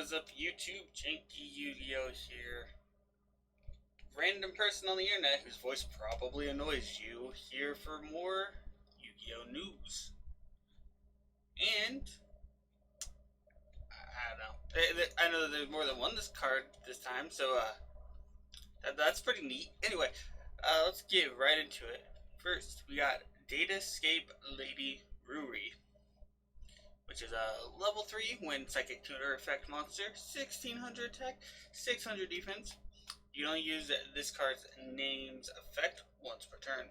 What is up, YouTube? JankyYGO here. Random person on the internet whose voice probably annoys you, here for more Yu-Gi-Oh! News. And I don't know. I know that there's more than one this card this time, so that's pretty neat. Anyway, let's get right into it. First, we got Datascape Lady Ruri, which is a level 3 when Psychic Tutor effect monster, 1600 attack, 600 defense. You can only use this card's name's effect once per turn.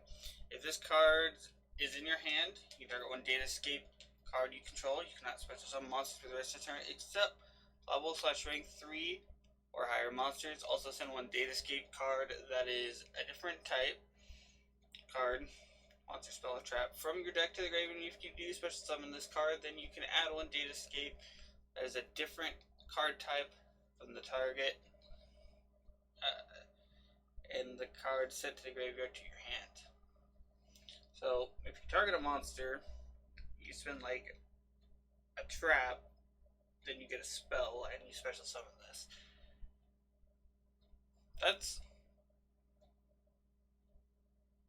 If this card is in your hand, you target one Datascape card you control. You cannot special summon monsters for the rest of the turn except level/rank 3 or higher monsters. Also send one Datascape card that is a different type card, monster, spell, or trap, from your deck to the grave. And if you do special summon this card, then you can add one Datascape that is a different card type from the target, and the card sent to the graveyard to your hand. So if you target a monster, you spend like a trap, then you get a spell and you special summon this. That's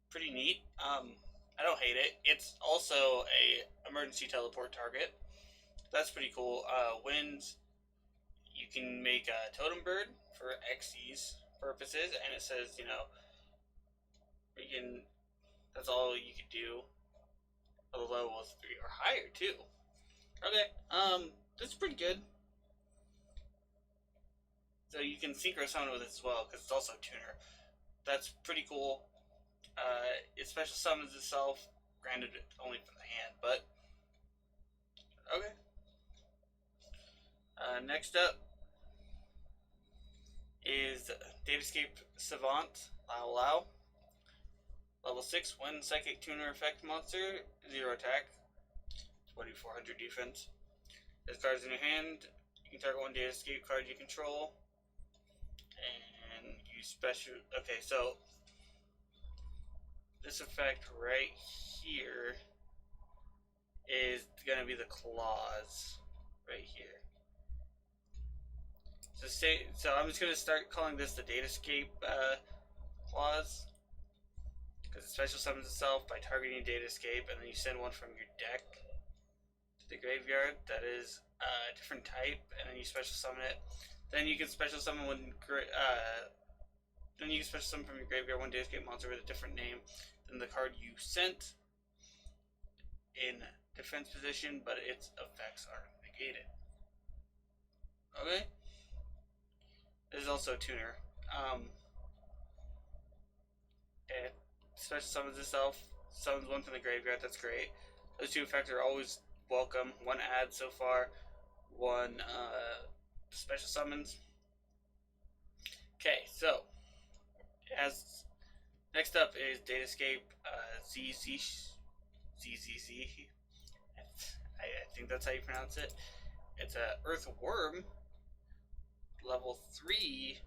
pretty neat. I don't hate it. It's also a emergency teleport target. That's pretty cool. Winds, you can make a totem bird for XYZ purposes, and it says, you know, that's all you can do at a level 3 or higher too. Okay, that's pretty good. So you can synchro summon with it as well, because it's also a tuner. That's pretty cool. It special summons itself, granted only from the hand, but okay. Next up is Datascape Savant Lao. Level 6, when Psychic Tuner effect monster, 0 attack, 2400 defense. This card's in your hand. You can target one Datascape card you control, and you special. Okay, so this effect right here is gonna be the claws right here. So I'm just gonna start calling this the Datascape clause, because it special summons itself by targeting Datascape, and then you send one from your deck to the graveyard that is a different type, and then you special summon it. Then you can special summon from your graveyard one Datascape monster with a different name than the card you sent in defense position, but its effects are negated. Okay. This is also a tuner. It special summons itself, summons one from the graveyard. That's great. Those two effects are always welcome. One add so far, one special summons. Okay, so next up is Datascape ZZZ. I think that's how you pronounce it. It's a Earthworm, level 3,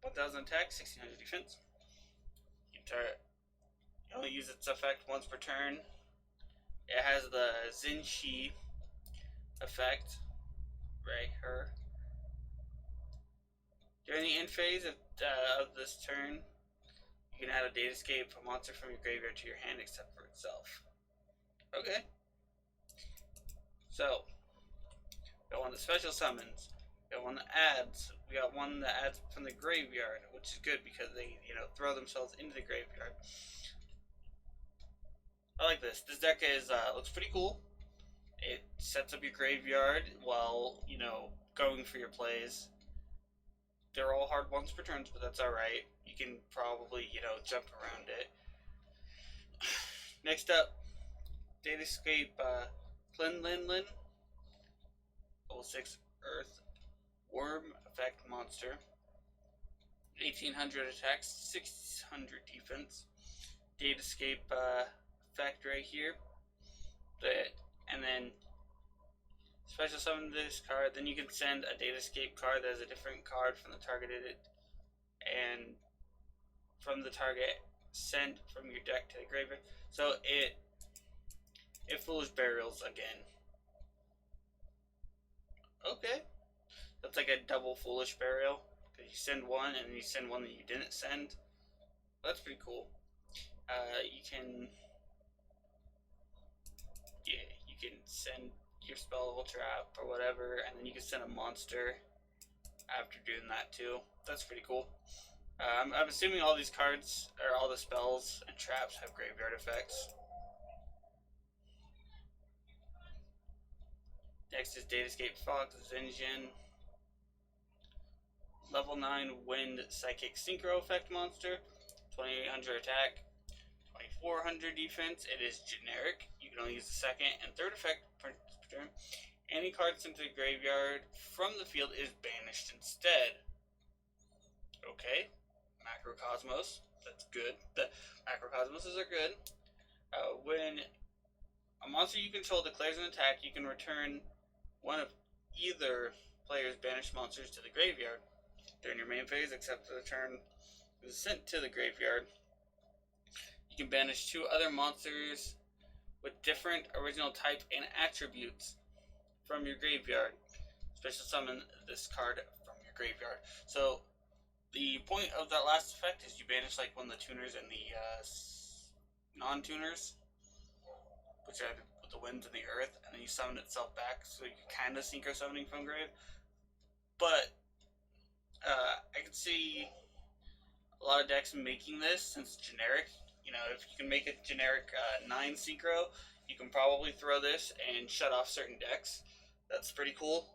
1000 attack, 1600 defense. You only use its effect once per turn. It has the Zinshi effect right here. During the end phase of this turn, you can add a Datascape monster from your graveyard to your hand except for itself. Okay. So, we got one that special summons. We got one that adds. We got one that adds from the graveyard, which is good because they, throw themselves into the graveyard. I like this. This deck looks pretty cool. It sets up your graveyard while, going for your plays. They're all hard ones per turns, but that's alright. You can probably, jump around it. Next up, Datascape Linlin, level 6 Earth Worm effect monster, 1800 attack, 600 defense. Datascape effect right here. And then special summon this card. Then you can send a Datascape card that is a different card from the targeted, and from the target sent from your deck to the graveyard. So it Foolish Burials again. Okay. Okay. That's like a double foolish burial. Because you send one and then you send one that you didn't send. That's pretty cool. You can send your spell level trap or whatever, and then you can send a monster after doing that too. That's pretty cool. I'm assuming all these cards, or all the spells and traps, have graveyard effects. Next is Datascape Fox's Engine. Level 9 Wind Psychic Synchro Effect monster. 2800 attack. 2400 defense. It is generic. You can only use the second and third effect per turn. Any card sent to the graveyard from the field is banished instead. Okay. Macrocosmos. That's good. The Macrocosmoses are good. When a monster you control declares an attack, you can return one of either player's banished monsters to the graveyard during your main phase, except for the turn it was sent to the graveyard. You can banish 2 other monsters with different original type and attributes from your graveyard. Special summon this card from your graveyard. So the point of that last effect is you banish like one of the tuners and the non-tuners, which are the winds and the earth, and then you summon itself back, so you're kind of synchro summoning from grave. But I can see a lot of decks making this, since it's generic. You know, if you can make a generic 9 synchro, you can probably throw this and shut off certain decks. That's pretty cool.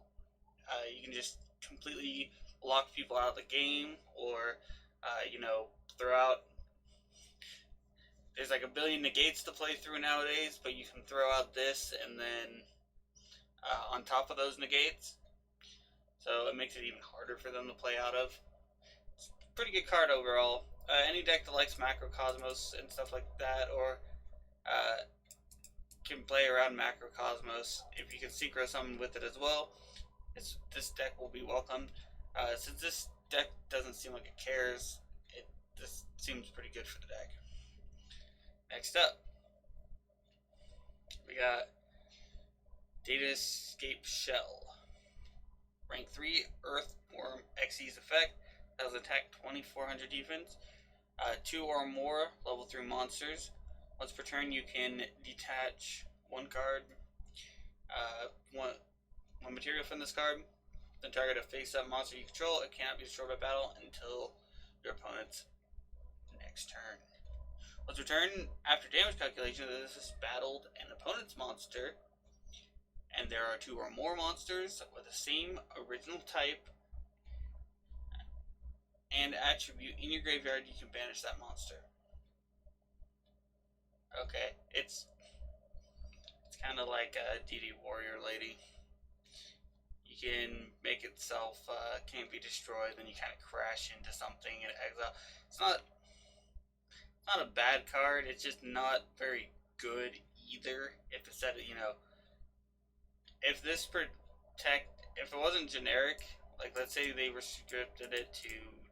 You can just completely lock people out of the game, or you know, throw out. There's like a billion negates to play through nowadays, but you can throw out this and then on top of those negates, so it makes it even harder for them to play out of. It's a pretty good card overall. Any deck that likes Macrocosmos and stuff like that, or can play around Macrocosmos, if you can synchro summon with it as well, this deck will be welcomed. Since this deck doesn't seem like it cares, this seems pretty good for the deck. Next up, we got Datascape Shell. Rank 3, Earthworm Xyz effect. That was attack 2400 defense. 2 or more level 3 monsters. Once per turn, you can detach 1 card, one material from this card. Then target a face-up monster you control. It cannot be destroyed by battle until your opponent's next turn. Once per turn, after damage calculation, this is battled an opponent's monster, and there are 2 or more monsters with the same original type and attribute in your graveyard, you can banish that monster. Okay, it's kind of like a DD Warrior Lady. You can make itself can't be destroyed, then you kind of crash into something and exile. It's not a bad card, it's just not very good either. If it's that, you know, if this if it wasn't generic, like let's say they restricted it to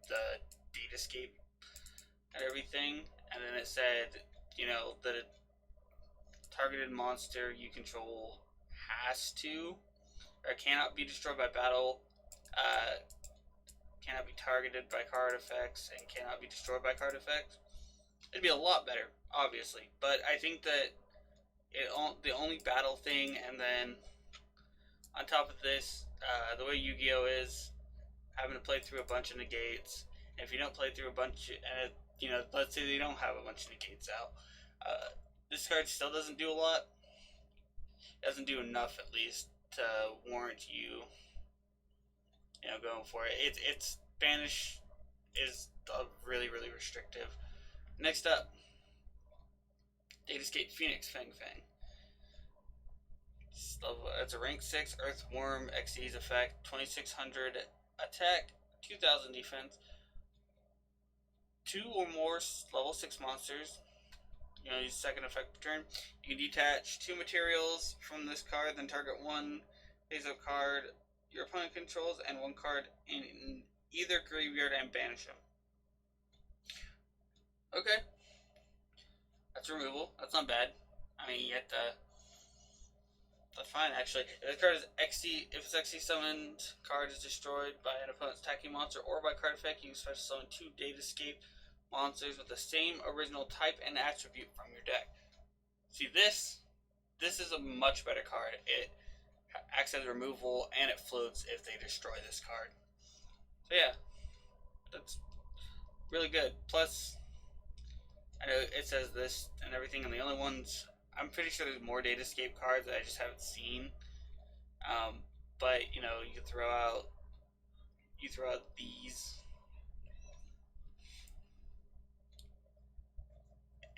the Datascape and everything, and then it said, you know, that a targeted monster you control has to, or cannot be destroyed by battle, cannot be targeted by card effects, and cannot be destroyed by card effects, it'd be a lot better, obviously. But I think that the only battle thing, and then on top of this, the way Yu-Gi-Oh is, having to play through a bunch of negates, and if you don't play through a bunch, and you know, let's say they don't have a bunch of negates out, this card still doesn't do a lot. It doesn't do enough, at least, to warrant you, you know, going for it. Its banish is really, really restrictive. Next up, Datascape Phoenix Fang Fang. It's a rank 6 Earthworm Xyz effect, 2600 attack, 2000 defense. 2 or more level 6 monsters. You know, use second effect per turn. You can detach 2 materials from this card, then target 1 face-up card your opponent controls and 1 card in either graveyard and banish them. Okay. That's removal. That's not bad. I mean, you have to That's fine, actually. If the card is XC, if it's XC summoned, card is destroyed by an opponent's attacking monster or by card effect, you can special summon 2 Datascape monsters with the same original type and attribute from your deck. See, this is a much better card. It acts as removal and it floats if they destroy this card. So yeah, that's really good. Plus, I know it says this and everything, and the only ones, I'm pretty sure there's more Datascape cards that I just haven't seen. But you know, you throw out these,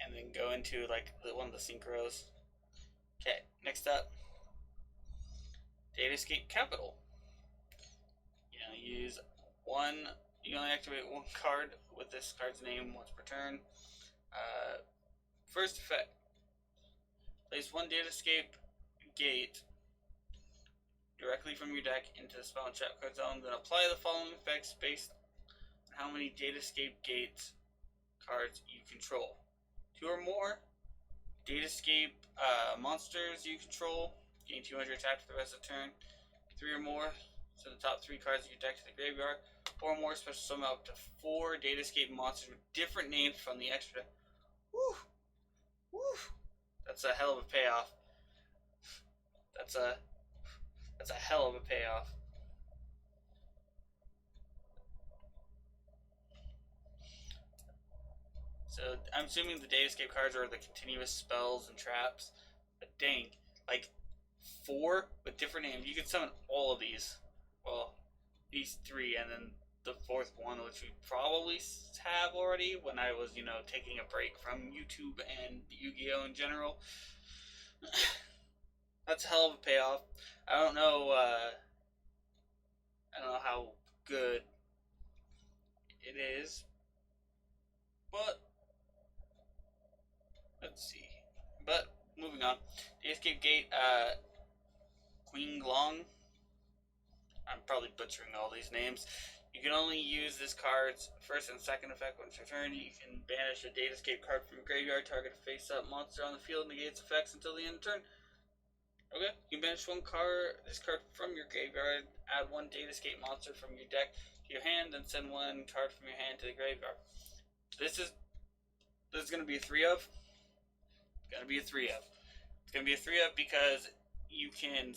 and then go into like one of the synchros. Okay, next up, Datascape Capital. You know, use one. You only activate one card with this card's name once per turn. First effect: place one Datascape gate directly from your deck into the spell and trap card zone. Then apply the following effects based on how many Datascape gates cards you control. 2 or more Datascape monsters you control gain 200 attack for the rest of the turn. 3 or more, so the top 3 cards of your deck to the graveyard. 4 or more, special summon up to 4 Datascape monsters with different names from the extra. Woo! Woo! That's a hell of a payoff. That's a hell of a payoff. So I'm assuming the Datascape cards are the continuous spells and traps. But dang, like 4 with different names. You could summon all of these. Well, these 3, and then the 4th one, which we probably have already when I was, you know, taking a break from YouTube and Yu-Gi-Oh in general. That's a hell of a payoff. I don't know how good it is, but let's see. But moving on, the Escape Gate, Queen Glong. I'm probably butchering all these names. You can only use this card's first and second effect once per turn. You can banish a Datascape card from your graveyard, target a face-up monster on the field, negates effects until the end of the turn. Okay, you can banish this card from your graveyard, add 1 Datascape monster from your deck to your hand, and send 1 card from your hand to the graveyard. This is going to be a 3-of. It's going to be a 3-of. It's going to be a 3-of because you can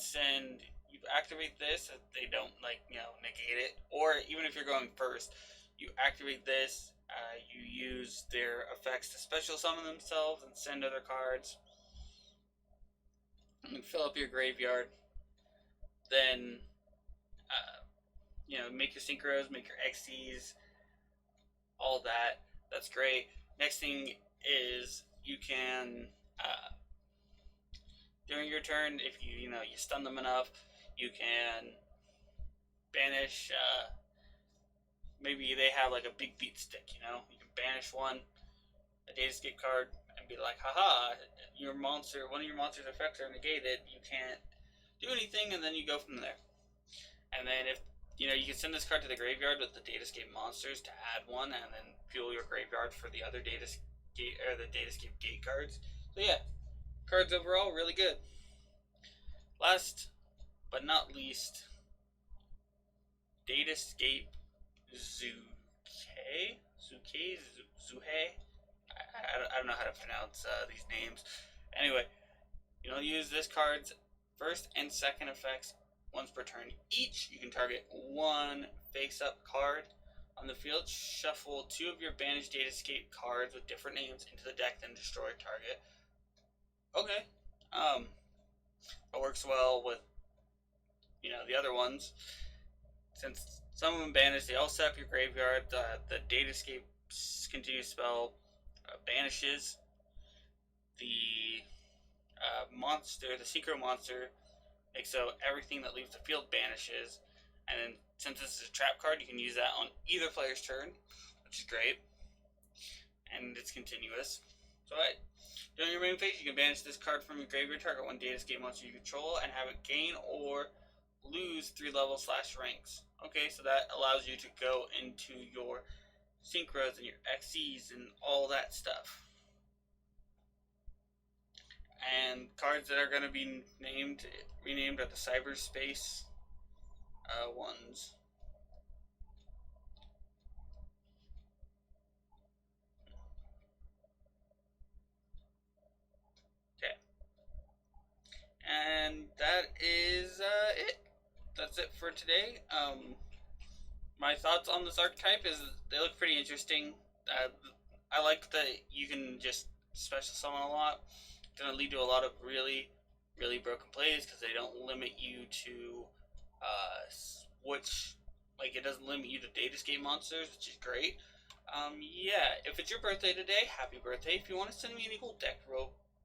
you activate this, if they don't, like, you know, negate it, or even if you're going first, you activate this, you use their effects to special summon themselves and send other cards, and fill up your graveyard. Then, you know, make your synchros, make your XCs, all that. That's great. Next thing is you can, during your turn, if you stun them enough, you can banish, maybe they have like a big beat stick, you know, you can banish a Datascape card, and be like, haha, one of your monster's effects are negated, you can't do anything, and then you go from there. And then if, you can send this card to the graveyard with the Datascape monsters to add 1, and then fuel your graveyard for the other Datascape gate cards. So yeah, cards overall really good. Last but not least, Datascape Zuhei. I don't know how to pronounce these names. Anyway, you'll use this card's first and second effects once per turn each. You can target 1 face-up card on the field, shuffle 2 of your banished Datascape cards with different names into the deck, then destroy a target. Okay, it works well with the other ones. Since some of them banished, they all set up your graveyard. The Datascape continuous spell banishes the monster, the synchro monster, makes so everything that leaves the field banishes. And then since this is a trap card, you can use that on either player's turn, which is great. And it's continuous. So during your main phase, you can banish this card from your graveyard, target 1 Datascape monster you control, and have it gain or lose 3 levels / ranks. Okay, so that allows you to go into your synchros and your XCs and all that stuff. and cards that are going to be renamed are the cyberspace ones. Okay, and that is it. That's it for today. My thoughts on this archetype is they look pretty interesting. I like that you can just special summon a lot. It's gonna lead to a lot of really, really broken plays because they don't limit you to which, like, it doesn't limit you to Datascape monsters, which is great. Yeah, if it's your birthday today, happy birthday. If you want to send me any cool deck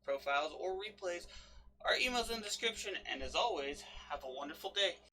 profiles or replays, our email's in the description. And as always, have a wonderful day.